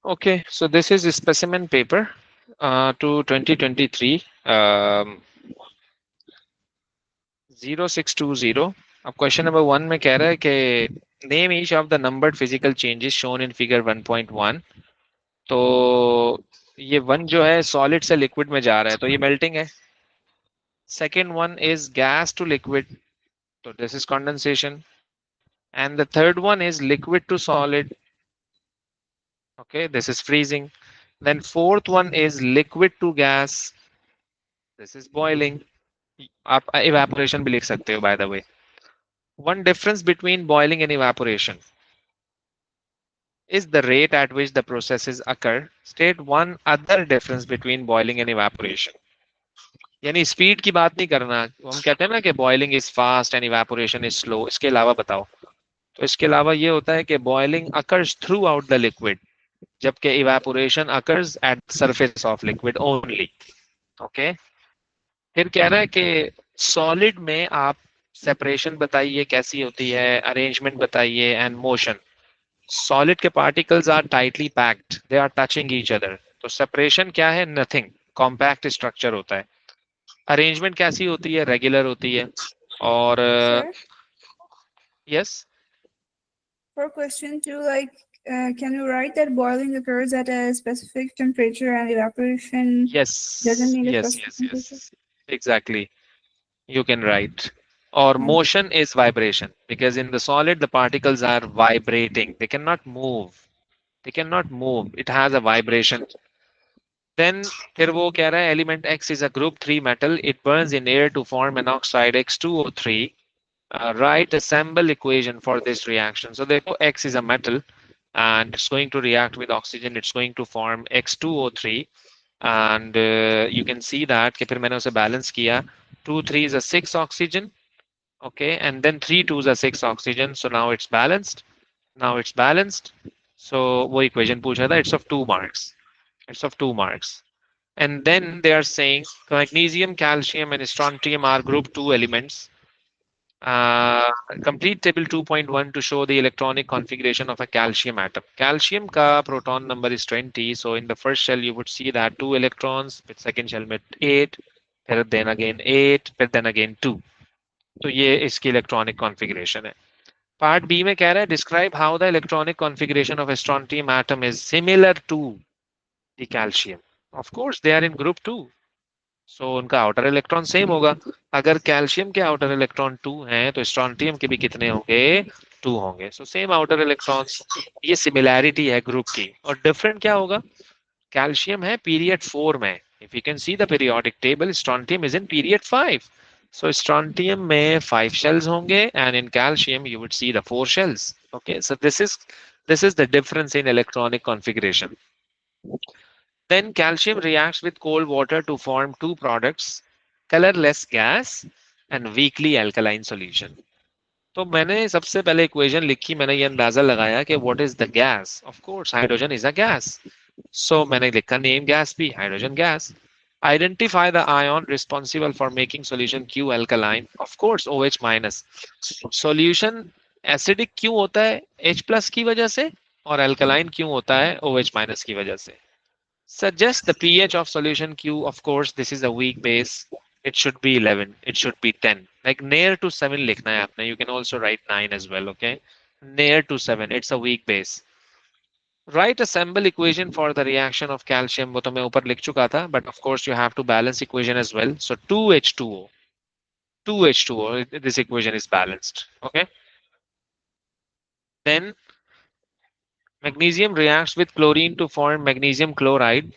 Okay, so this is a specimen paper to 2023 0620. अब question number 1 में कह रहा है कि name each of the numbered physical changes shown in figure 1.1. तो ये 1 जो है सॉलिड से लिक्विड में जा रहा है, तो ये मेल्टिंग है. Second one is gas to liquid, तो this is condensation. And the third one is liquid to solid, okay, this is freezing. Then fourth one is liquid to gas, this is boiling. आप evaporation भी लिख सकते हो, by the way. One difference between boiling and evaporation is the rate at which the processes occur. State one other difference between boiling and evaporation. यानी speed की बात नहीं करना, हम कहते हैं ना कि boiling is fast and evaporation is slow, इसके अलावा बताओ. तो इसके अलावा ये होता है कि boiling occurs throughout the liquid, जबकि evaporation occurs at surface of liquid only. Okay, फिर कह रहा है कि सॉलिड में आप सेपरेशन बताइए कैसी होती है, अरेंजमेंट बताइए एंड मोशन. सॉलिड के particles are tightly packed, they are touching each other. तो सेपरेशन क्या है? नथिंग, कॉम्पैक्ट स्ट्रक्चर होता है. अरेंजमेंट कैसी होती है? रेगुलर होती है. और Sir, yes, for question 2, like, can you write that boiling occurs at a specific temperature and evaporation yes, doesn't need a yes, specific yes, temperature? Yes, exactly, you can write. Or Hmm. motion is vibration, because in the solid the particles are vibrating, they cannot move, they cannot move, it has a vibration. Then फिर वो कह रहा है element X is a group 3 metal, it burns in air to form an oxide X2O3. Write a Campbell equation for this reaction. So देखो X is a metal and it's going to react with oxygen, it's going to form X2O3. And you can see that कि फिर मैंने उसे balance किया, 2 3 is a 6 oxygen, okay, and then 3 2s are 6 oxygen, so now it's balanced. Now it's balanced. So वो equation पूछा था, it's of 2 marks, it's of 2 marks. And then they are saying magnesium, calcium and strontium are group 2 elements. uh, Complete table 2.1 to show the electronic configuration of a calcium atom. Calcium ka proton number is 20, so in the first shell you would see that 2 electrons, with second shell में 8, then again 8, then again 2. तो ये इसकी electronic configuration है. Part B में कह रहा है describe how the electronic configuration of strontium atom is similar to the calcium. Of course they are in group 2, so उनका आउटर इलेक्ट्रॉन सेम होगा. अगर कैल्शियम के आउटर इलेक्ट्रॉन 2 हैं तो स्ट्रोंटियम के भी कितने होंगे? 2 होंगे. सो सेम आउटर इलेक्ट्रॉन्स, ये सिमिलैरिटी है ग्रुप की. और डिफरेंट क्या होगा? कैल्शियम है पीरियड 4 में. If you can see the periodic table, strontium is in period 5. So strontium में 5 shells होंगे and in calcium you would see the 4 shells. Okay, so this is the difference in electronic configuration. Then calcium reacts with cold water to form two products, colorless gas and weakly alkaline solution. तो मैंने सबसे पहले equation लिखी, मैंने ये अंदाजा लगाया कि what is the gas. Of course hydrogen is a gas, so मैंने लिखा नेम गैस भी, hydrogen gas. Identify the ion responsible for making solution Q alkaline. Of course, OH minus. Solution acidic क्यों होता है? H plus की वजह से. और alkaline क्यों होता है? OH minus की वजह से. Suggest the pH of solution Q. Of course, this is a weak base. It should be 11. It should be 10. Like near to 7 लिखना है आपने. You can also write 9 as well. Okay, near to 7. It's a weak base. Write a Campbell equation for the reaction of calcium. वो तो मैं ऊपर लिख चुका था, but of course you have to balance equation as well. So 2H2O, 2H2O. This equation is balanced. Okay. Then magnesium reacts with chlorine to form magnesium chloride.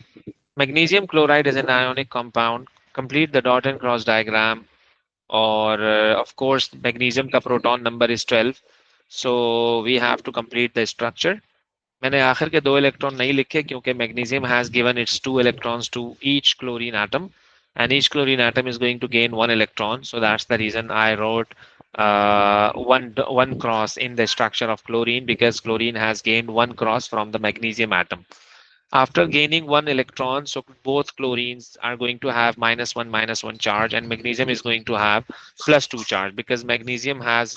Magnesium chloride is an ionic compound. Complete the dot and cross diagram. Or of course magnesium का proton number is 12. So we have to complete the structure. मैंने आखिर के 2 electron नहीं लिखे क्योंकि magnesium has given its 2 electrons to each chlorine atom and each chlorine atom is going to gain 1 electron, so that's the reason I wrote one cross in the structure of chlorine, because chlorine has gained 1 cross from the magnesium atom. After gaining 1 electron, so both chlorines are going to have -1 charge and magnesium is going to have +2 charge, because magnesium has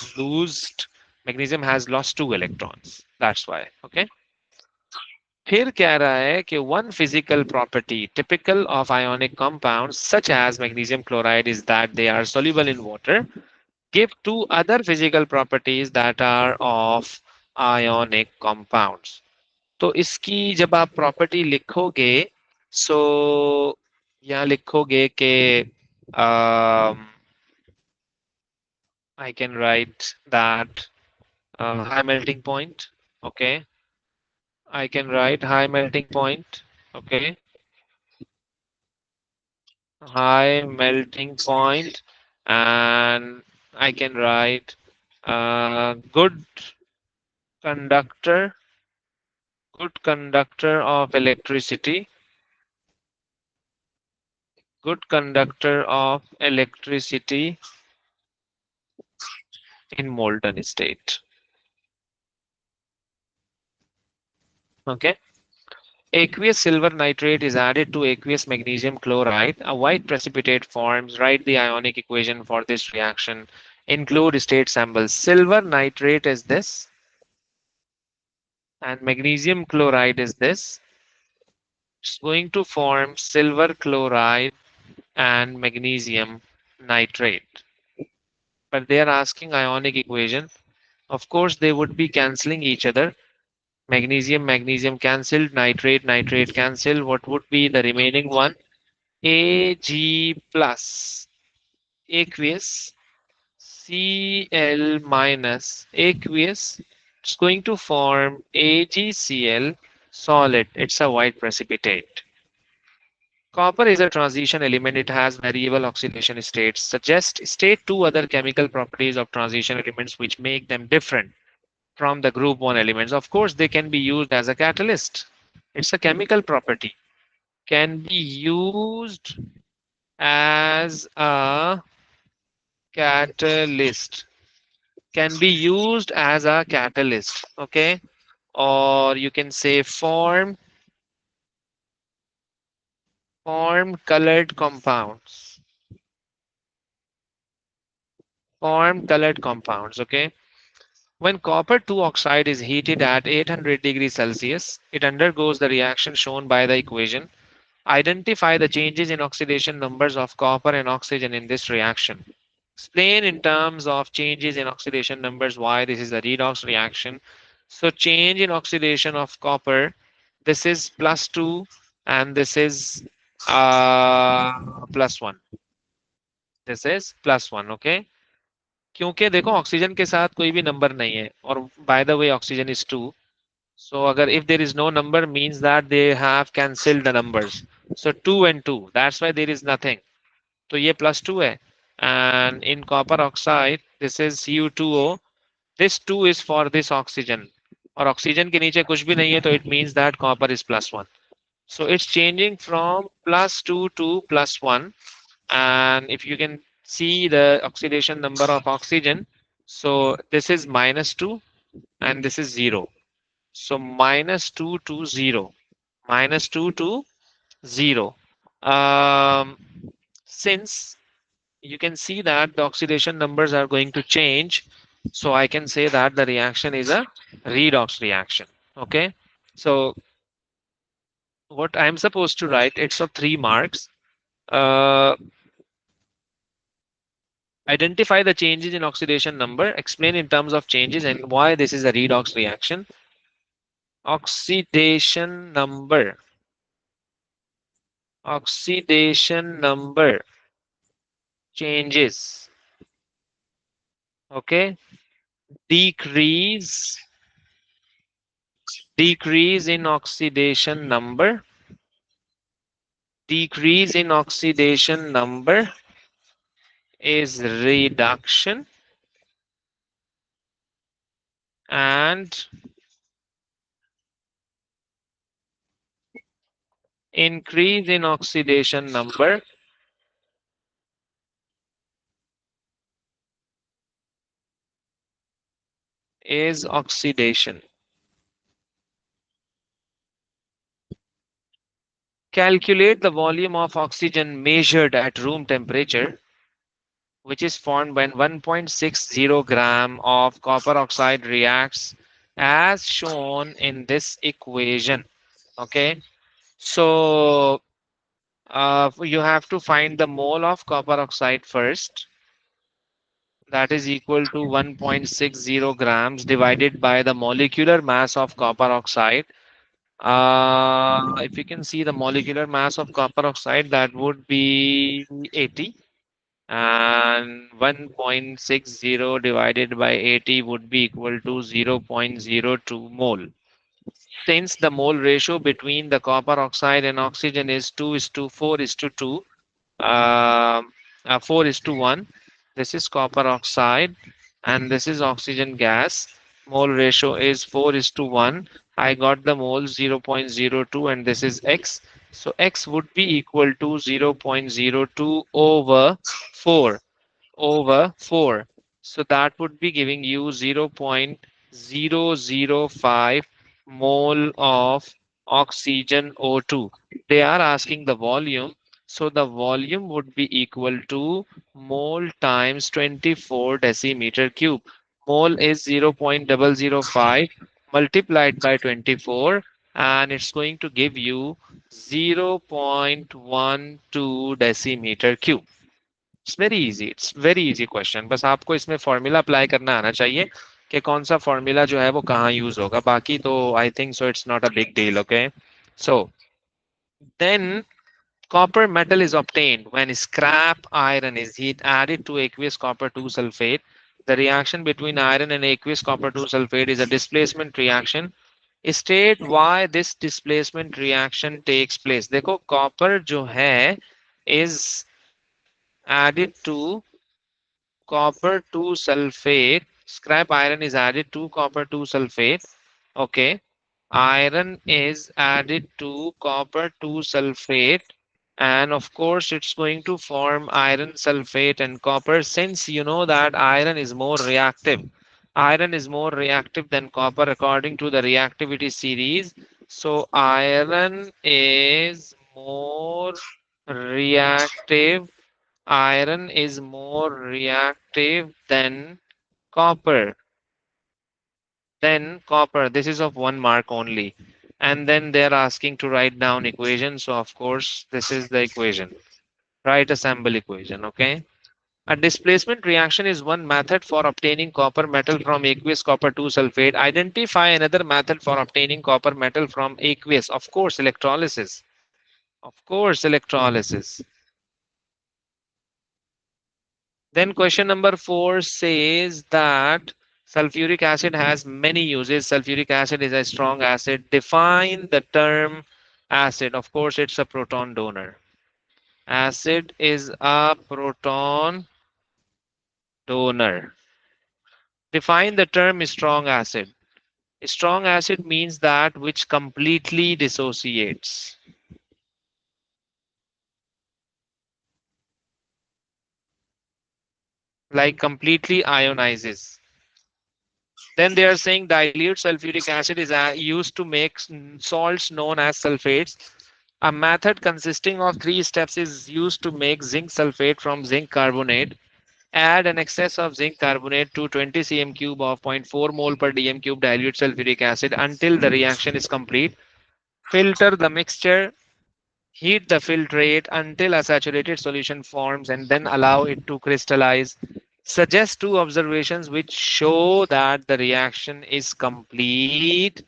lost 2 electrons. That's why. Okay. फिर कह रहा है कि one physical property typical of ionic compounds such as magnesium chloride is that they are soluble in water. Give two other physical properties that are of ionic compounds. तो इसकी जब आप property लिखोगे, सो यहाँ लिखोगे कि I can write that high melting point. Okay, I can write high melting point. Okay, high melting point, and I can write good conductor, good conductor of electricity, good conductor of electricity in molten state. Okay. Aqueous silver nitrate is added to aqueous magnesium chloride. A white precipitate forms. Write the ionic equation for this reaction. Include state samples. Silver nitrate is this, and magnesium chloride is this. It's going to form silver chloride and magnesium nitrate. But they are asking ionic equation. Of course, they would be cancelling each other. Magnesium, magnesium cancelled, nitrate, nitrate cancelled. What would be the remaining one? Ag plus aqueous, Cl minus aqueous. It's going to form AgCl solid. It's a white precipitate. Copper is a transition element. It has variable oxidation states. Suggest state two other chemical properties of transition elements which make them different from the group 1 elements. Of course, they can be used as a catalyst. It's a chemical property. Can be used as a catalyst. Can be used as a catalyst. Okay. Or you can say form colored compounds. Form colored compounds. Okay. When copper 2 oxide is heated at 800 degrees Celsius, it undergoes the reaction shown by the equation. Identify the changes in oxidation numbers of copper and oxygen in this reaction. Explain in terms of changes in oxidation numbers why this is a redox reaction. So change in oxidation of copper, this is +2 and this is +1. This is +1, okay? क्योंकि देखो oxygen के साथ कोई भी number नहीं है और by the way oxygen is 2. So agar if there is no number means that they have cancelled the numbers. So 2 and 2, that's why there is nothing. तो ये +2 है. And in copper oxide, this is Cu2O. This 2 is for this oxygen. और oxygen के नीचे कुछ भी नहीं है तो it means that copper is +1. So it's changing from +2 to +1. And if you can see the oxidation number of oxygen, so this is -2 and this is 0. So -2 to 0. -2 to 0. Um, since you can see that the oxidation numbers are going to change, so I can say that the reaction is a redox reaction. Okay. So what I'm supposed to write, it's of 3 marks. Uh, Identify the changes in oxidation number, explain in terms of changes and why this is a redox reaction. Oxidation number. Oxidation number changes. Okay. Decrease. Decrease in oxidation number. Decrease in oxidation number is reduction, and increase in oxidation number is oxidation. Calculate the volume of oxygen measured at room temperature, which is formed when 1.60 gram of copper oxide reacts as shown in this equation. Okay, so you have to find the mole of copper oxide first. That is equal to 1.60 grams divided by the molecular mass of copper oxide. If you can see the molecular mass of copper oxide, that would be 80, and 1.60 divided by 80 would be equal to 0.02 mole. Since the mole ratio between the copper oxide and oxygen is 2 is to 4 is to 2, 4 is to 1. This is copper oxide and this is oxygen gas. Mole ratio is 4 is to 1. I got the mole 0.02 and this is X. So X would be equal to 0.02 over 4. So that would be giving you 0.005 mole of oxygen O2. They are asking the volume. So the volume would be equal to mole times 24 decimeter cube. Mole is 0.005 multiplied by 24 and it's going to give you 0.12 decimeter cube. It's very easy, it's very easy question. बस आपको इसमें formula apply करना आना चाहिए कि कौन सा formula जो है वो कहाँ यूज होगा. बाकी तो I think so it's not a big deal. Okay, so then copper metal is obtained when scrap iron is heat added to aqueous copper 2 sulfate. The reaction between iron and aqueous copper 2 sulfate is a displacement reaction. State why this displacement reaction takes place. देखो copper जो है is added to copper 2 sulfate. Scrap iron is added to copper 2 sulfate. Okay. Iron is added to copper 2 sulfate. And of course, it's going to form iron sulfate and copper. Since you know that iron is more reactive. Iron is more reactive than copper according to the reactivity series. So iron is more reactive. Iron is more reactive than copper. Then copper, this is of 1 mark only. And then they're asking to write down equation. So of course, this is the equation. Write a sample equation, okay? A displacement reaction is one method for obtaining copper metal from aqueous copper 2 sulfate. Identify another method for obtaining copper metal from aqueous. Of course, electrolysis. Of course, electrolysis. Then question number 4 says that sulfuric acid has many uses. Sulfuric acid is a strong acid. Define the term acid. Of course, it's a proton donor. Acid is a proton donor. Define the term strong acid. Strong acid means that which completely dissociates, like completely ionizes. Then they are saying dilute sulfuric acid is used to make salts known as sulfates. A method consisting of 3 steps is used to make zinc sulfate from zinc carbonate. Add an excess of zinc carbonate to 20 cm cube of 0.4 mole per dm cube dilute sulfuric acid until the reaction is complete. Filter the mixture, heat the filtrate until a saturated solution forms and then allow it to crystallize. Suggest 2 observations which show that the reaction is complete.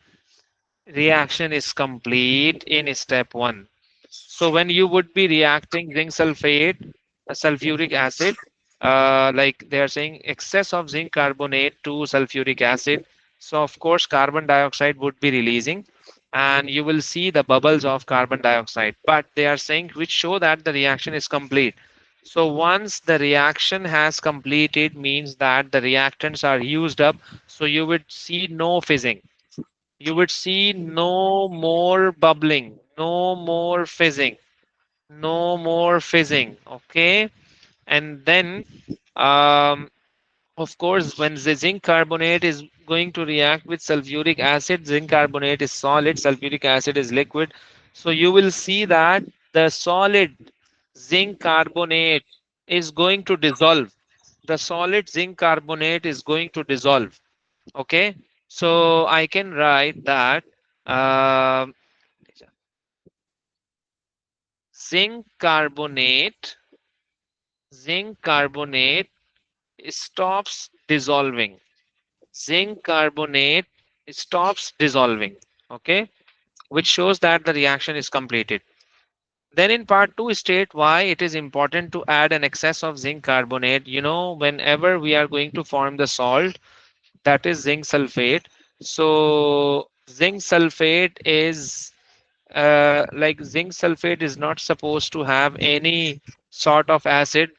Reaction is complete in step 1. So when you would be reacting zinc sulfate, sulfuric acid, like they are saying excess of zinc carbonate to sulfuric acid. So of course carbon dioxide would be releasing and you will see the bubbles of carbon dioxide. But they are saying which show that the reaction is complete. So once the reaction has completed means that the reactants are used up. So you would see no fizzing. You would see no more bubbling, no more fizzing, no more fizzing. Okay. And then um, of course when the zinc carbonate is going to react with sulfuric acid, zinc carbonate is solid, sulfuric acid is liquid. So you will see that the solid zinc carbonate is going to dissolve. The solid zinc carbonate is going to dissolve. Okay, so I can write that um zinc carbonate, zinc carbonate stops dissolving. Zinc carbonate stops dissolving. Okay, which shows that the reaction is completed. Then in part 2, state why it is important to add an excess of zinc carbonate. You know, whenever we are going to form the salt, that is zinc sulfate. So zinc sulfate is like zinc sulfate is not supposed to have any sort of acid.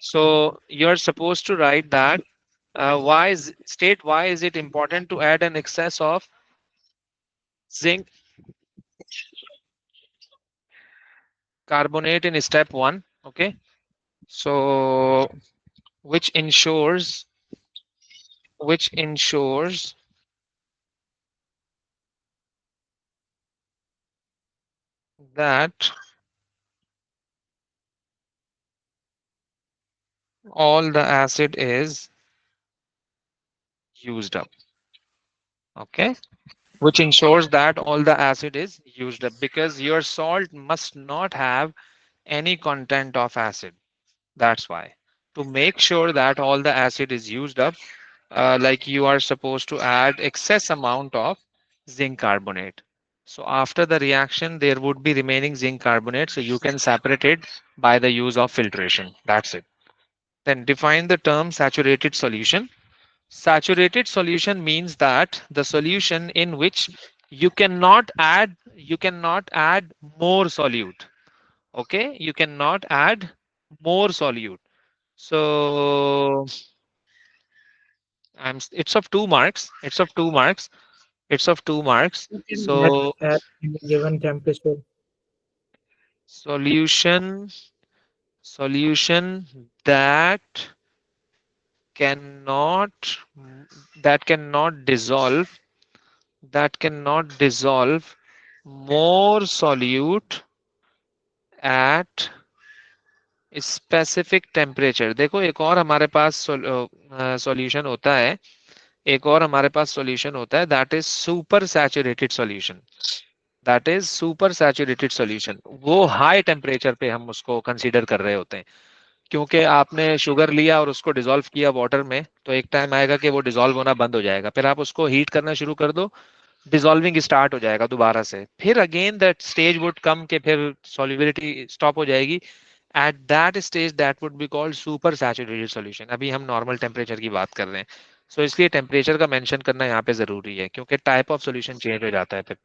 So you're supposed to write that state why is it important to add an excess of zinc carbonate in step 1. Okay, so which ensures which ensures that all the acid is used up. Okay, which ensures that all the acid is used up, because your salt must not have any content of acid. That's why, to make sure that all the acid is used up, like you are supposed to add excess amount of zinc carbonate. So after the reaction, there would be remaining zinc carbonate. So you can separate it by the use of filtration. That's it. Then define the term saturated solution. Saturated solution means that the solution in which you cannot add more solute. Okay, you cannot add more solute. So it's of 2 marks. It's of 2 marks. It's of 2 marks. You can not So at any given temperature. solution solution that cannot that cannot dissolve that cannot dissolve more solute at specific temperature. देखो एक और हमारे पास solution होता है. एक और हमारे पास solution होता है, that is super saturated solution. That is super saturated solution. वो हाई टेम्परेचर पे हम उसको कंसीडर कर रहे होते हैं, क्योंकि आपने शुगर लिया और उसको डिसॉल्व किया वाटर में, तो एक टाइम आएगा कि वो डिसॉल्व होना बंद हो जाएगा. फिर आप उसको हीट करना शुरू कर दो, डिसॉल्विंग स्टार्ट हो जाएगा दोबारा से. फिर again that stage would come के फिर सॉल्युबिलिटी स्टॉप हो जाएगी. At that stage that would be called super saturated solution. अभी हम नॉर्मल टेम्परेचर की बात कर रहे हैं. सो इसलिए टेम्परेचर का मेंशन करना यहाँ पे जरूरी है, क्योंकि टाइप ऑफ सॉल्यूशन चेंज हो जाता है फिर.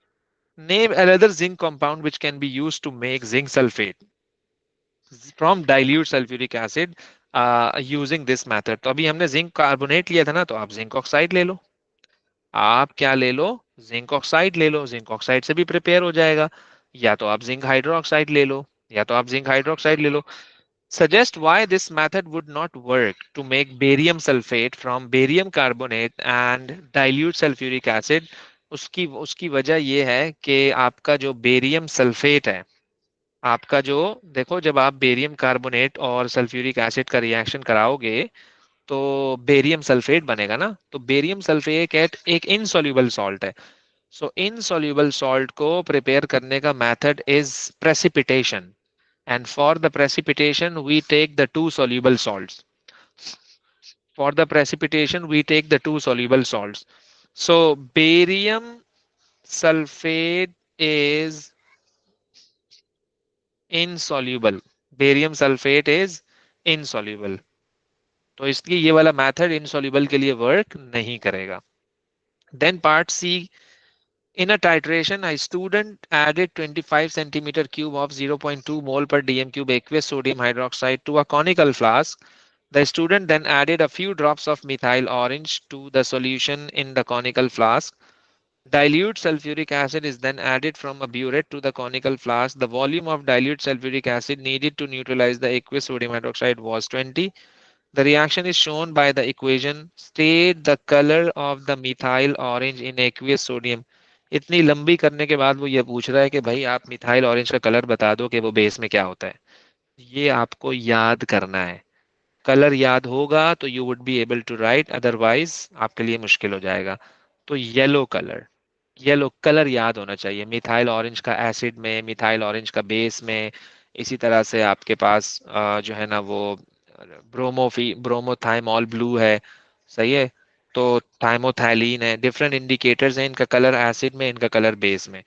Name another zinc compound which can be used to make zinc sulfate from dilute sulfuric acid using this method. तो अभी हमने जिंक कार्बोनेट लिया था ना, तो आप जिंक ऑक्साइड ले लो. आप क्या ले लो? जिंक ऑक्साइड ले लो. जिंक ऑक्साइड से भी प्रिपेयर हो जाएगा. या तो आप जिंक हाइड्रोक्साइड ले लो, या तो आप जिंक हाइड्रोक्साइड ले लो. Suggest why this method would not work to make barium sulfate from barium carbonate and dilute sulfuric acid. उसकी उसकी वजह ये है कि आपका जो बेरियम सल्फेट है, आपका जो, देखो जब आप बेरियम कार्बोनेट और सल्फ्यूरिक एसिड का रिएक्शन कराओगे, तो बेरियम सल्फेट बनेगा ना. तो बेरियम सल्फेट एक इनसॉल्युबल सॉल्ट है. सो इनसॉल्युबल सॉल्ट को प्रिपेयर करने का method is precipitation. And for the precipitation, we take the two soluble salts. For the precipitation, we take the two soluble salts. So barium sulfate is insoluble. Barium sulfate is insoluble. तो इसलिए ये वाला method insoluble के लिए work नहीं करेगा. Then part C. In a titration, a student added 25 centimeter cube of 0.2 mole per dm cube aqueous sodium hydroxide to a conical flask. The student then added a few drops of methyl orange to the solution in the conical flask. Dilute sulfuric acid is then added from a burette to the conical flask. The volume of dilute sulfuric acid needed to neutralize the aqueous sodium hydroxide was 20. The reaction is shown by the equation. State the color of the methyl orange in aqueous sodium. इतनी लंबी करने के बाद वो ये पूछ रहा है कि भाई आप मिथाइल ऑरेंज का कलर बता दो कि वो बेस में क्या होता है. ये आपको याद करना है. कलर याद होगा तो you would be able to write, otherwise आपके लिए मुश्किल हो जाएगा. तो येलो कलर, येलो कलर याद होना चाहिए, मिथाइल ऑरेंज का एसिड में, मिथाइल ऑरेंज का बेस में। इसी तरह से आपके पास जो है ना वो ब्रोमोथाइमॉल ब्लू है, सही है। तो थाइमोथैलीन है, डिफरेंट इंडिकेटर्स हैं, इनका कलर एसिड में, इनका कलर बेस में।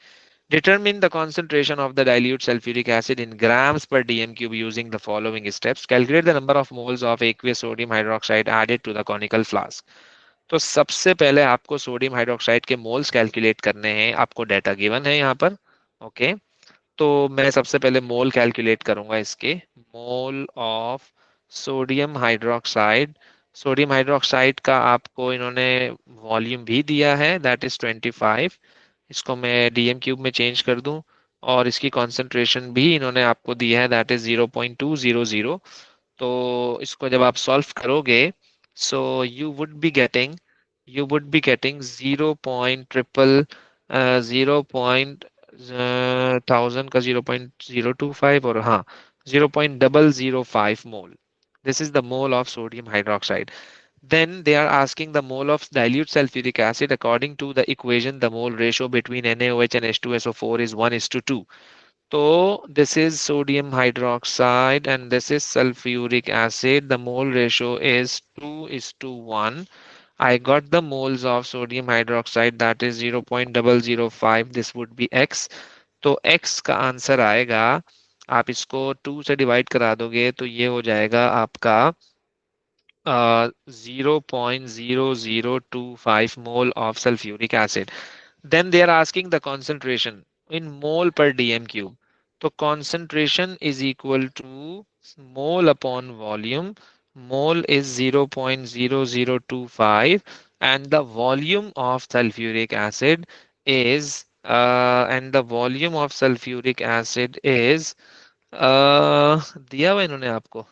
Determine the concentration of the dilute sulfuric acid in grams per dm cube using the following steps. Calculate the number of moles of aqueous sodium hydroxide added to the conical flask. तो सबसे पहले आपको sodium hydroxide के moles calculate करने हैं, आपको data given है यहाँ पर। ओके, तो मैं सबसे पहले मोल कैलकुलेट करूंगा इसके। मोल of sodium hydroxide, sodium hydroxide का आपको इन्होंने वॉल्यूम भी दिया है, दैट इज 25। इसको मैं डीएम क्यूब में चेंज कर दूं, और इसकी कॉन्सेंट्रेशन भी इन्होंने आपको दी है, दैट इज 0.200। तो इसको जब आप सॉल्व करोगे, so you would be getting 0.000 thousand का 0.025, और हाँ 0.005 mole. This is the mole of sodium hydroxide. Then they are asking the mole of dilute sulfuric acid. According to the equation, the mole ratio between NaOH and H2SO4 is 1:2. So this is sodium hydroxide and this is sulfuric acid. The mole ratio is 2:1. I got the moles of sodium hydroxide, that is 0.005. This would be X. तो X का answer आएगा, आप इसको 2 से divide करा दोगे तो ये हो जाएगा आपका 0.0025 mole of sulfuric acid. Then they are asking the concentration in mole per dm cube. So concentration is equal to mole upon volume. Mole is 0.0025 and the volume of sulfuric acid is दिया हुआ इन्होंने आपको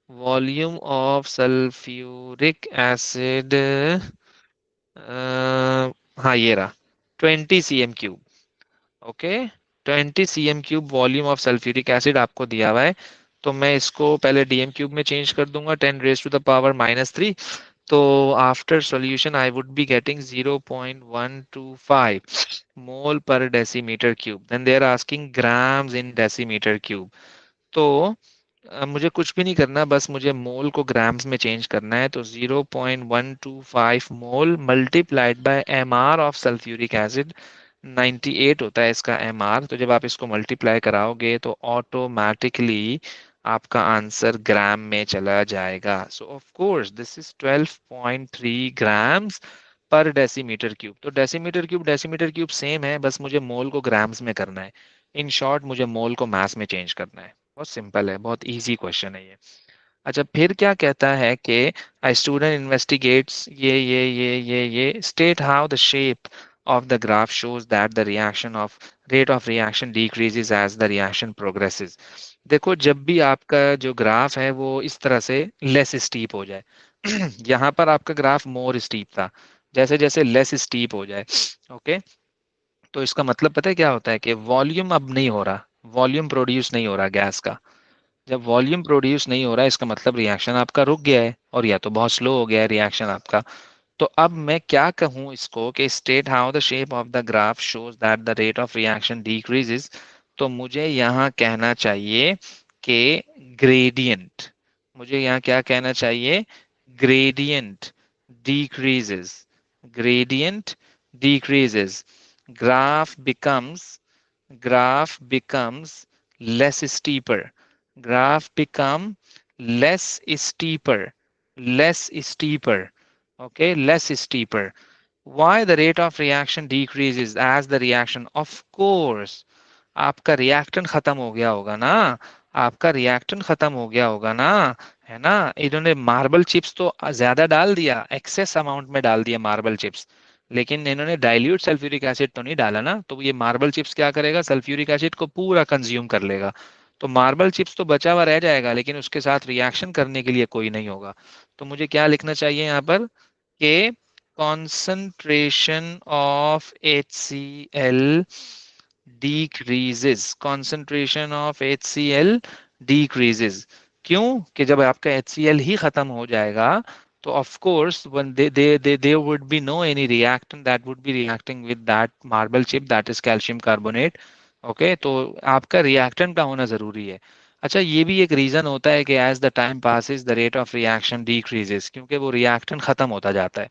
volume of sulphuric acid, हाँ ये रहा 20 cm3। Okay, 20 cm3 volume of sulphuric acid आपको दिया हुआ है। तो मैं इसको पहले डीएम क्यूब में चेंज कर दूंगा, 10⁻⁻³ तो after solution I would be getting 0.125 mole पर decimetre cube. Then they are asking grams in decimetre cube. तो मुझे कुछ भी नहीं करना, बस मुझे मोल को ग्राम्स में चेंज करना है। तो 0.125 mole multiplied by M R of sulphuric acid, 98 होता है इसका एम आर। तो जब आप इसको मल्टीप्लाई कराओगे तो ऑटोमेटिकली आपका आंसर ग्राम में चला जाएगा। सो of course this is 12.3 grams पर डेसीमीटर क्यूब। तो डेसीमीटर क्यूब सेम है, बस मुझे मोल को ग्राम्स में करना है। इन शॉर्ट मुझे मोल को मास में चेंज करना है। बहुत सिंपल है, बहुत इजी क्वेश्चन है ये। अच्छा, फिर क्या कहता है कि a student investigates ये state how the shape of the graph shows that the reaction of rate of reaction decreases as the reaction progresses। देखो, जब भी आपका जो ग्राफ है वो इस तरह से लेस स्टीप हो जाए यहाँ पर आपका ग्राफ मोर स्टीप था, जैसे जैसे लेस स्टीप हो जाए, ओके, तो इसका मतलब पता है क्या होता है कि वॉल्यूम अब नहीं हो रहा, वॉल्यूम प्रोड्यूस नहीं हो रहा गैस का। जब वॉल्यूम प्रोड्यूस नहीं हो रहा है इसका मतलब रिएक्शन आपका रुक गया है, और या तो बहुत स्लो हो गया है रिएक्शन आपका। तो अब मैं क्या कहूँ इसको कि state how the shape of the graph shows that the rate of reaction decreases. तो मुझे यहाँ कहना चाहिए कि ग्रेडियंट, मुझे यहाँ क्या कहना चाहिए, gradient decreases, gradient decreases, graph becomes graph becomes less steeper, graph become less steeper, less steeper, okay, less steeper। Why the rate of reaction decreases as the reaction, of course आपका reactant खत्म हो गया होगा ना, आपका reactant खत्म हो गया होगा ना, है ना। इन्होंने मार्बल चिप्स तो ज्यादा डाल दिया, एक्सेस अमाउंट में डाल दिया मार्बल चिप्स, लेकिन इन्होंने डाइल्यूट सल्फ्यूरिक एसिड तो नहीं डाला ना। तो ये मार्बल चिप्स क्या करेगा, सल्फ्यूरिक एसिड को पूरा कंज्यूम कर लेगा। तो मार्बल चिप्स तो बचा हुआ रह जाएगा, लेकिन उसके साथ रिएक्शन करने के लिए कोई नहीं होगा। तो मुझे क्या लिखना चाहिए यहाँ पर कि concentration of HCl decreases, concentration of HCl decreases। क्यों कि जब आपका HCl ही खत्म हो जाएगा So of course, when there would be no any reactant that would be reacting with that marble chip, that is calcium carbonate. Okay, तो आपका reactant का होना जरूरी है. अच्छा, ये भी एक रीजन होता है कि as the time passes the rate of reaction decreases, क्योंकि वो रिएक्टेंट खत्म होता जाता है.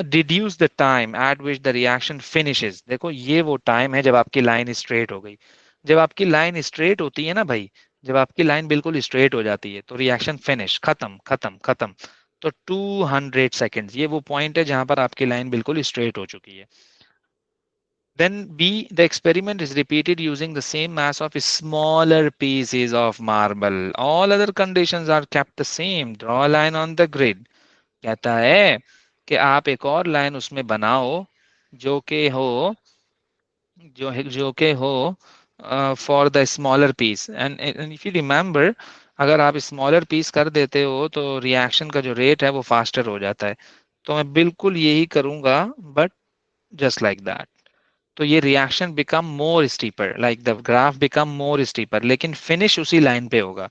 Deduce the time at which the reaction finishes. देखो, ये वो टाइम है जब आपकी लाइन स्ट्रेट हो गई. जब आपकी लाइन स्ट्रेट होती है ना भाई, जब आपकी लाइन बिल्कुल स्ट्रेट हो जाती है तो रिएक्शन फिनिश, खत्म खत्म खत्म. तो 200 सेकेंड्स, ये वो पॉइंट है जहां पर आपकी लाइन बिल्कुल स्ट्रेट हो चुकी है. Then B, the experiment is repeated using the same mass of smaller pieces of marble. All other conditions are kept the same. Draw a line on the grid. कहता है कि आप एक और लाइन उसमें बनाओ जो कि हो जो कि हो for the smaller piece. And if you remember, अगर आप स्मॉलर पीस कर देते हो तो रिएक्शन का जो रेट है वो फास्टर हो जाता है. तो मैं बिल्कुल यही करूंगा, बट जस्ट लाइक दैट. तो ये reaction become more steeper, like the graph become more steeper, लेकिन फिनिश उसी लाइन पे होगा.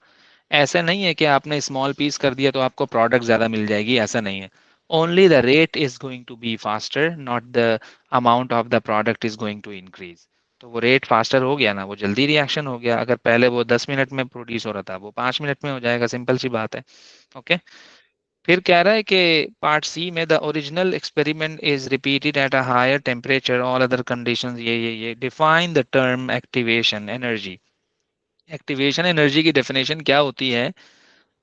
ऐसा नहीं है कि आपने स्मॉल पीस कर दिया तो आपको प्रोडक्ट ज्यादा मिल जाएगी, ऐसा नहीं है. Only the rate is going to be faster, not the amount of the product is going to increase. तो वो रेट फास्टर हो गया ना, वो जल्दी रिएक्शन हो गया. अगर पहले वो 10 मिनट में प्रोड्यूस हो रहा था, वो 5 मिनट में हो जाएगा. सिंपल सी बात है. ओके. फिर कह रहा है कि पार्ट सी में the original experiment is repeated at a higher temperature, all other conditions, ये define the term activation energy. Activation energy की डेफिनेशन क्या होती है?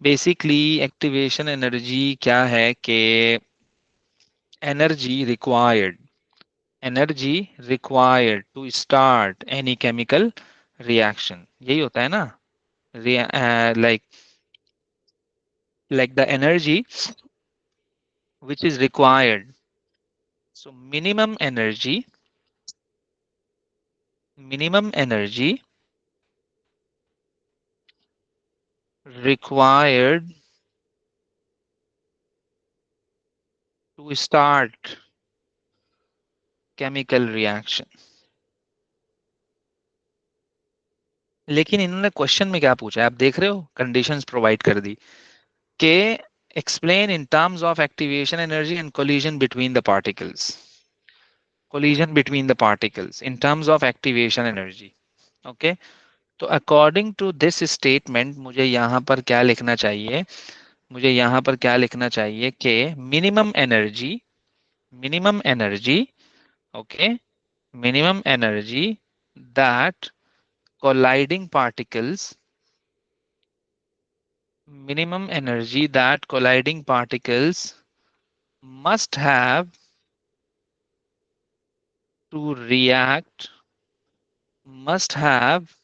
बेसिकली एक्टिवेशन एनर्जी क्या है कि energy required, energy required to start any chemical reaction, यही होता है ना. Like the energy which is required. So minimum energy required to start chemical reaction. लेकिन इन्होंने क्वेश्चन में क्या पूछा है, आप देख रहे हो, कंडीशंस प्रोवाइड कर दी के explain in terms of activation energy and collision between the particles. Collision between the particles in terms of activation energy. Okay. तो अकॉर्डिंग टू दिस स्टेटमेंट मुझे यहाँ पर क्या लिखना चाहिए? मुझे यहाँ पर क्या लिखना चाहिए कि minimum energy, minimum energy, okay, minimum energy that colliding particles, minimum energy that colliding particles must have to react, must have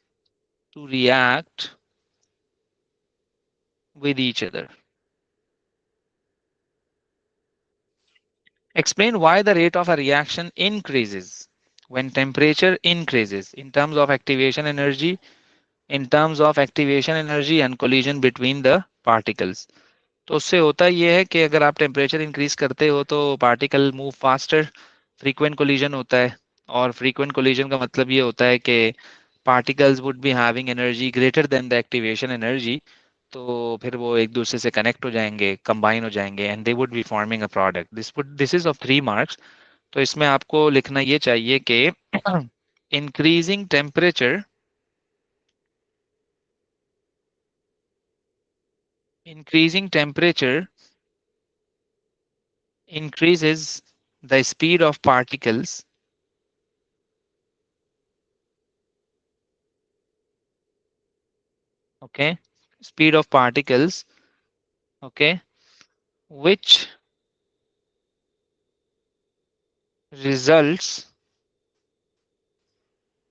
to react with each other. Explain why the rate of a reaction increases when temperature increases in terms of activation energy, in terms of activation energy and collision between the particles. तो उससे होता ये है कि अगर आप temperature increase करते हो तो particle move faster, frequent collision होता है. और फ्रीक्वेंट कोलिजन का मतलब ये होता है कि particles would be having energy greater than the activation energy. तो फिर वो एक दूसरे से कनेक्ट हो जाएंगे, कंबाइन हो जाएंगे, and they would be forming a product. This is of 3 marks. तो इसमें आपको लिखना ये चाहिए कि increasing temperature, increasing temperature increases the speed of particles, okay, speed of particles, okay, which results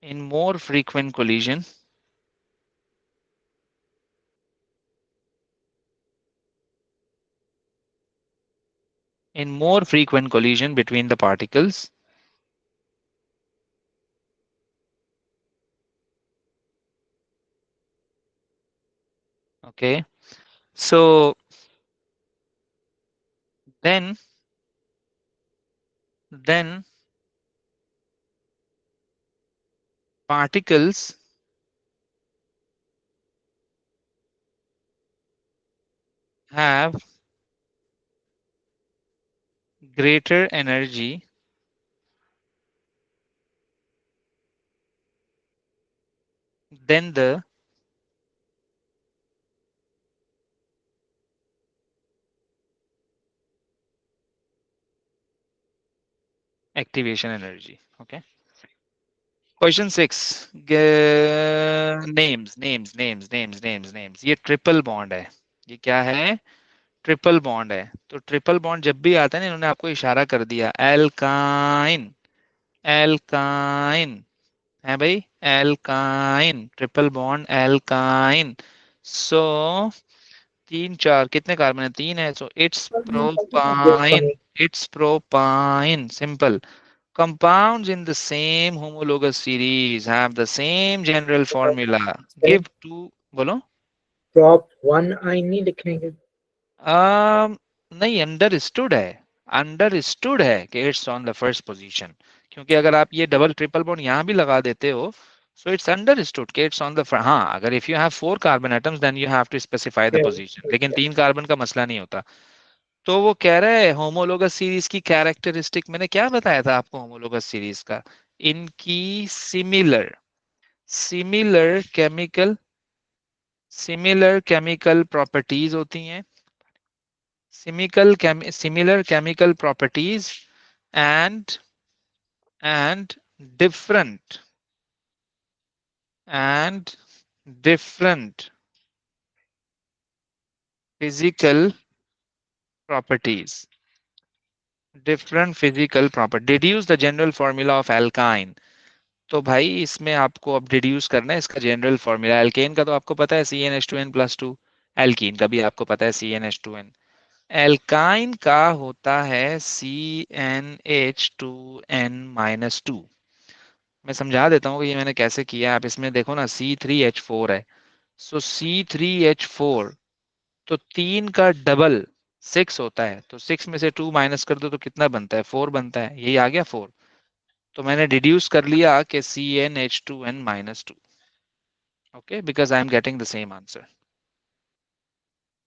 in more frequent collision, in more frequent collision between the particles. Okay, so then then particles have greater energy than the activation energy. Okay. Question 6. Names. ये triple bond है. ये क्या है? Triple bond है. तो triple bond जब भी आता है ना, इन्होंने आपको इशारा कर दिया एल्काइन. एल्काइन है भाई. Alkyne, triple bond alkyne. So तीन चार कितने कार्बन है? तीन है. So it's propyne. It's propyne. Simple. Compounds in the same homologous series have the same general formula. Give two. बोलो. प्रॉप वन आई नहीं लिखेंगे. नहीं, अंडरस्टूड है. अंडरस्टूड है कि it's on the first position. क्योंकि अगर आप ये डबल ट्रिपल बॉन्ड यहाँ भी लगा देते हो, सो इट्स अंडरस्टूड कि इट्स ऑन द. हाँ, अगर if you have 4 carbon atoms then you have to specify the position. लेकिन 3 कार्बन का मसला नहीं होता. तो वो कह रहा है होमोलोगस सीरीज की कैरेक्टरिस्टिक. मैंने क्या बताया था आपको होमोलोगस सीरीज का? इनकी similar similar chemical similar chemical properties होती हैं. Similar chemical properties and and different and different physical properties. Different physical property. Deduce the general formula of alkyne. तो भाई इसमें आपको अब डिड्यूस करना है इसका जनरल फॉर्मूला. एल्केन का तो आपको पता है CnH2n+2. एल्कीन का भी आपको पता है CnH2n. एल्काइन का होता है CnH2n-2. मैं समझा देता हूँ कि ये मैंने कैसे किया. आप इसमें देखो ना, C3H4 है. सो C3H4 तो 3 का डबल 6 होता है. तो 6 में से 2 माइनस कर दो तो कितना बनता है? 4 बनता है. यही आ गया 4. तो मैंने डिड्यूस कर लिया कि CnH2n-2. Okay, because I am getting the same answer.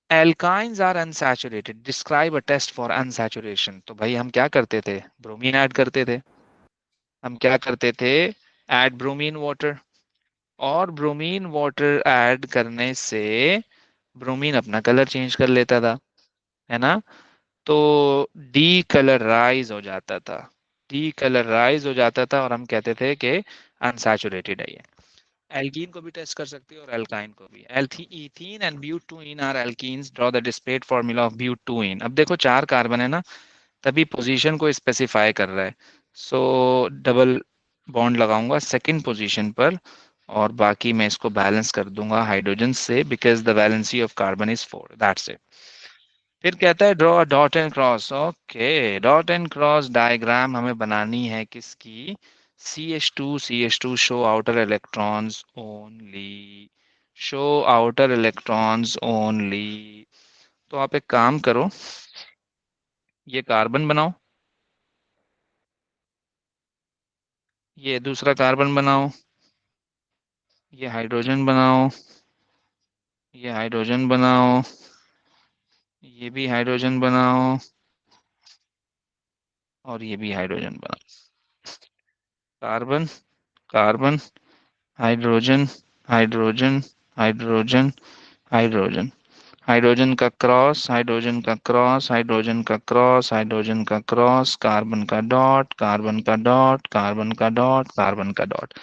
Alkynes are unsaturated. Describe a test for unsaturation. तो भाई हम क्या करते थे? ब्रोमीन ऐड करते थे. हम क्या करते थे? Add bromine water. और ब्रोमीन वाटर ऐड करने से ब्रोमीन अपना कलर चेंज कर लेता था, है ना? तो डी कलराइज हो जाता था. डी कलराइज हो जाता था और हम कहते थे कि अनसैचुरेटेड है ये. एल्कीन को भी टेस्ट कर सकते हो और एल्काइन को भी. Ethene and butyne are alkenes. Draw the displayed formula of butyne. अब देखो 4 कार्बन है ना, तभी पोजीशन को स्पेसिफाई कर रहा है. सो डबल बॉन्ड लगाऊंगा सेकंड पोजीशन पर और बाकी मैं इसको बैलेंस कर दूंगा हाइड्रोजन से, because the valency of carbon is 4. That's it. फिर कहता है draw dot and cross. Okay, dot and cross diagram हमें बनानी है किसकी? CH2 show outer electrons only. Show outer electrons only. तो आप एक काम करो, ये कार्बन बनाओ, ये दूसरा कार्बन बनाओ, ये हाइड्रोजन बनाओ, ये हाइड्रोजन बनाओ, ये भी हाइड्रोजन बनाओ और ये भी हाइड्रोजन बनाओ. Carbon carbon hydrogen hydrogen hydrogen hydrogen. Hydrogen का क्रॉस, हाइड्रोजन का क्रॉस, हाइड्रोजन का क्रॉस, हाइड्रोजन का क्रॉस, कार्बन का डॉट, कार्बन का डॉट, कार्बन का डॉट, कार्बन का डॉट.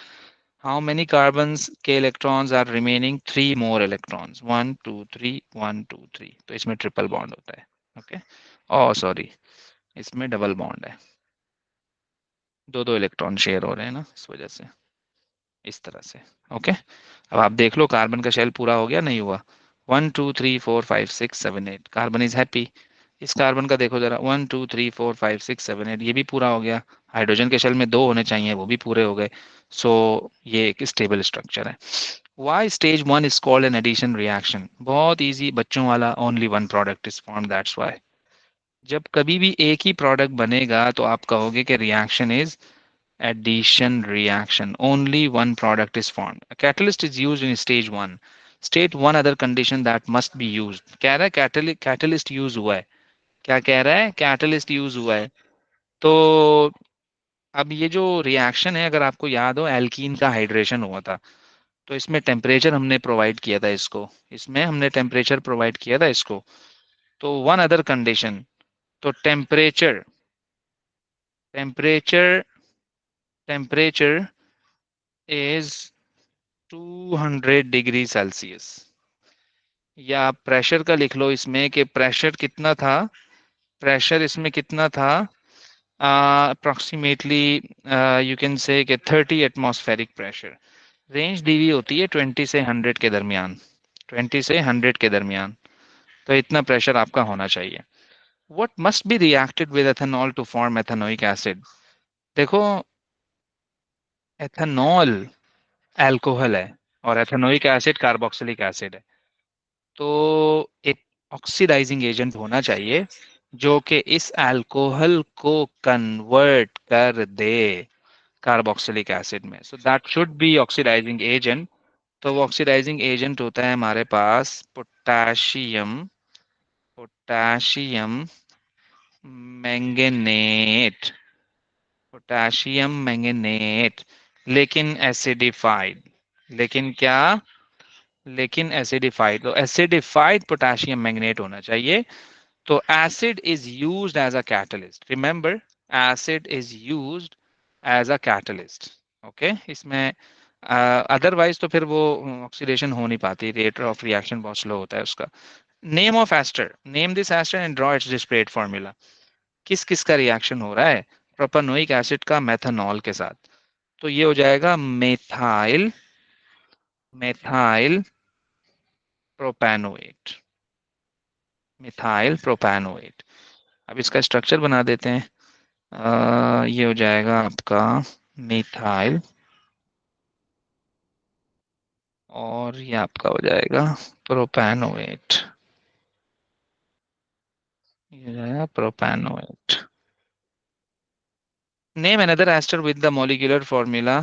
हाउ मेनी कार्बन्स के electrons are remaining? 3 more electrons. 1 2 3 1 2 3. तो इसमें ट्रिपल बॉन्ड होता है. ओके. ओ सॉरी, इसमें डबल बॉन्ड है. दो दो इलेक्ट्रॉन शेयर हो रहे हैं ना, इस वजह से इस तरह से. ओके. अब आप देख लो कार्बन का शेल पूरा हो गया नहीं हुआ? 1 2 3 4 5 6 7 8. Carbon is happy. इस कार्बन का देखो जरा, 1 2 3 4 5 6 7 8. ये भी पूरा हो गया. हाइड्रोजन के शेल में 2 होने चाहिए, वो भी पूरे हो गए. सो ये एक स्टेबल स्ट्रक्चर है. Why stage 1 is called an addition reaction? बहुत इजी, बच्चों वाला. Only one product is form, that's why. जब कभी भी एक ही प्रोडक्ट बनेगा तो आप कहोगे कि reaction is addition reaction. Only one product is formed. A catalyst is used in stage 1. State one other condition that must be used. कह रहा है catalyst use हुआ है. क्या कह रहा है? catalyst use हुआ है. तो अब ये जो रिएक्शन है, अगर आपको याद हो, एल्कीन का हाइड्रेशन हुआ था, तो इसमें टेम्परेचर हमने प्रोवाइड किया था इसको, इसमें हमने टेम्परेचर प्रोवाइड किया था इसको। तो वन अदर कंडीशन, तो temperature temperature temperature is 200 degree Celsius, या प्रेशर का लिख लो इसमें कि प्रेशर कितना था, प्रेशर इसमें कितना था, अप्रोक्सीमेटली यू कैन से कि 30 एटमॉस्फेरिक प्रेशर। रेंज दी हुई होती है 20 से 100 के दरमियान, 20 से 100 के दरमियान, तो इतना प्रेशर आपका होना चाहिए। What must be reacted with ethanol to form ethanoic acid? देखो, एथेनॉल अल्कोहल है और एथेनोइक एसिड कार्बोक्सिलिक एसिड है, तो एक ऑक्सीडाइजिंग एजेंट होना चाहिए जो कि इस अल्कोहल को कन्वर्ट कर दे कार्बोक्सिलिक एसिड में। So that should be oxidising agent. तो वो ऑक्सीडाइजिंग एजेंट होता है हमारे पास potassium, potassium manganate, potassium manganate, लेकिन एसिडिफाइड, लेकिन क्या, लेकिन एसिडिफाइड, तो एसिडिफाइड पोटेशियम मैंगनेट होना चाहिए। तो acid is used as a catalyst, remember, acid is used as a catalyst. Okay, इसमें अदरवाइज तो फिर वो ऑक्सीडेशन हो नहीं पाती, रेट ऑफ रिएक्शन बहुत स्लो होता है उसका। Name of ester, name this ester and draw its displayed formula. किस किस का रिएक्शन हो रहा है प्रोपेनोइक एसिड का मेथनॉल के साथ? तो ये हो जाएगा methyl, methyl propanoate, methyl propanoate. अब इसका स्ट्रक्चर बना देते हैं। ये हो जाएगा आपका मिथाइल, और ये आपका हो जाएगा प्रोपेनोएट, ये हो जाएगा propanoate. Name another ester with the molecular formula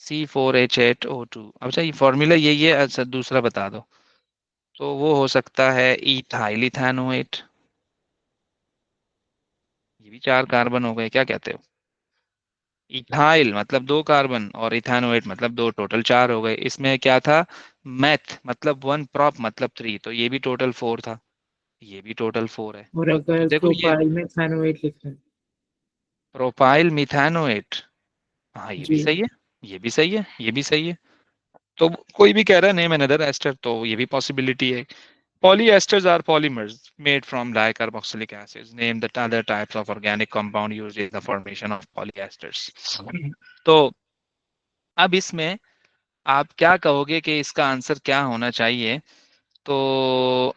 C4H8O2। अच्छा, ये फॉर्मूला यही है, अच्छा दूसरा बता दो। तो वो हो सकता है इथाइल इथेनोएट, ये भी 4 कार्बन हो गए, क्या कहते हो? इथाइल मतलब 2 कार्बन और इथेनोएट मतलब 2, टोटल 4 हो गए। इसमें क्या था, मैथ मतलब 1, प्रॉप मतलब 3, तो ये भी टोटल 4 था, ये भी टोटल 4 है। और तो अगर देखो ये प्रोपाइल में थाइनोएट लिखा है। प्रोपाइल मिथेनोएट, हाँ ये भी जी। सही है, ये भी सही है, ये भी सही है। तो कोई भी कह रहा है नेम अनदर एस्टर, तो ये भी पॉसिबिलिटी है। Polyesters are polymers made from dicarboxylic acids. Name the other types of organic compound used in the formation of polyesters. तो अब इसमें आप क्या कहोगे कि इसका आंसर क्या होना चाहिए? तो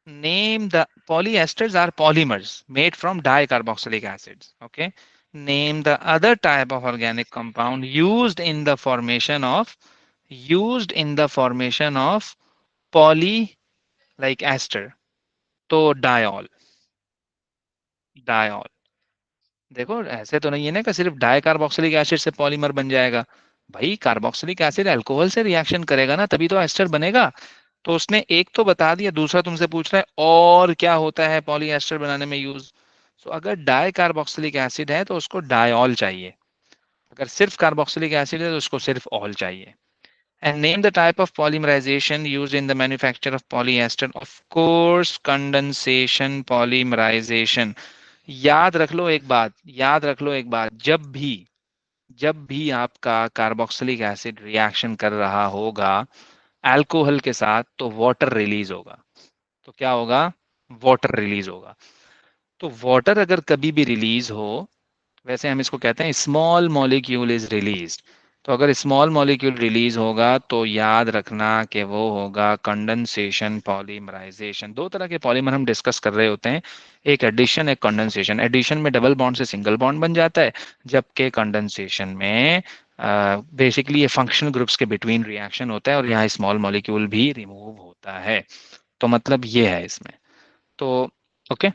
name the polyesters are polymers made from dicarboxylic acids. Okay. Name the other type of organic compound used in the formation of poly like ester. तो डायॉल, डायॉल। देखो ऐसे तो नहीं है ना कि सिर्फ डाई कार्बोक्सिलिक एसिड से पॉलीमर बन जाएगा, भाई कार्बोक्सिलिक एसिड अल्कोहल से रिएक्शन करेगा ना, तभी तो एस्टर बनेगा। तो उसने एक तो बता दिया, दूसरा तुमसे पूछ रहा है और क्या होता है पॉलीएस्टर बनाने में यूज। तो अगर डाई कार्बोक्सिलिक एसिड है तो उसको डायॉल चाहिए, अगर सिर्फ कार्बोक्सिलिक एसिड है तो उसको सिर्फ ऑल चाहिए। And name the type of polymerization used in the manufacture of polyester. Of course, condensation polymerization. याद रख लो एक बात, याद रख लो एक बात, जब भी आपका कार्बोक्सिलिक एसिड रिएक्शन कर रहा होगा अल्कोहल के साथ, तो वाटर रिलीज होगा। तो क्या होगा? वाटर रिलीज होगा। तो वाटर अगर कभी भी रिलीज हो, वैसे हम इसको कहते हैं स्मॉल मॉलिक्यूल इज रिलीज। तो अगर स्मॉल मॉलिक्यूल रिलीज होगा तो याद रखना कि वो होगा कंडेंसेशन पॉलीमराइजेशन। दो तरह के पॉलीमर हम डिस्कस कर रहे होते हैं, एक एडिशन, एक कंडेंसेशन। एडिशन में डबल बॉन्ड से सिंगल बॉन्ड बन जाता है, जबकि कंडेंसेशन में बेसिकली ये फंक्शनल ग्रुप्स के बिटवीन रिएक्शन होता है और यहाँ स्मॉल मॉलिक्यूल भी रिमूव होता है। तो मतलब ये है इसमें। तो ओके।